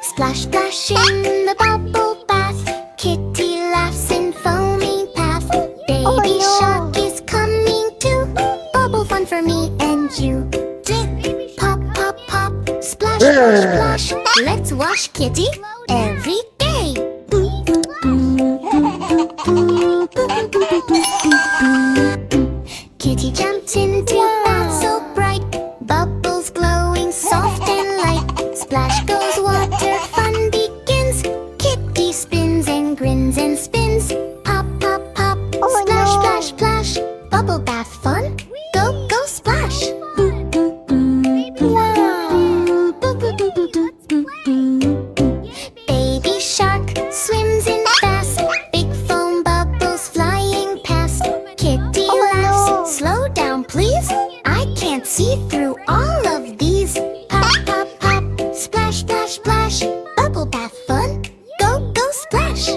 Splash, splash in the bubble bath. Kitty laughs in foaming path. Baby shark is coming too. Bubble fun for me and you. Pop, pop, pop. Splash, splash, splash. Let's wash Kitty every day. Kitty jumped into bath so bright. Bubbles glowing soft and light. Splash goes water, fun begins. Kitty spins and grins and spins. Pop, pop, pop. Splash, splash, splash. Bubble bath fun. Go, go, splash. Baby shark swims in fast. Big foam bubbles flying past. Kitty laughs. Slow down, please. I can't see through all of these. Pop, pop, pop. Splash, splash, splash. Bubble bath fun. Go, go, splash.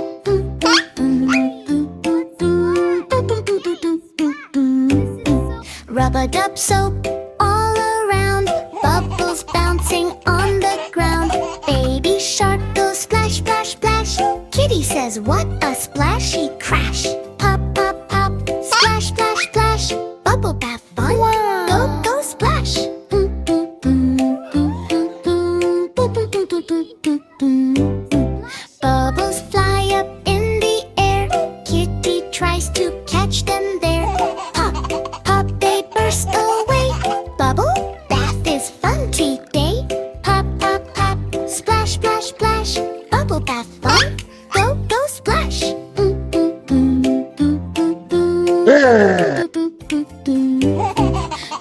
Rub-a-dub soap all around. Bubbles bouncing on the ground. Baby shark goes splash, splash, splash. Kitty says, what a splashy crash. Pop, pop, pop. Splash, splash, splash. Bubble bath fun. Go, go, splash. Bubbles fly up in the air. Kitty tries to catch them there. Pop, pop, they burst away. Bubble bath is fun today. Pop, pop, pop. Splash, splash, splash. Bubble bath fun. Go, go, splash.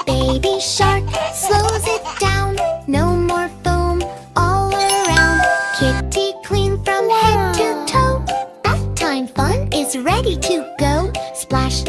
Baby shark slows it down. No more foam all around. Kitty clean from head to toe. Bath time fun is ready to go. Splash,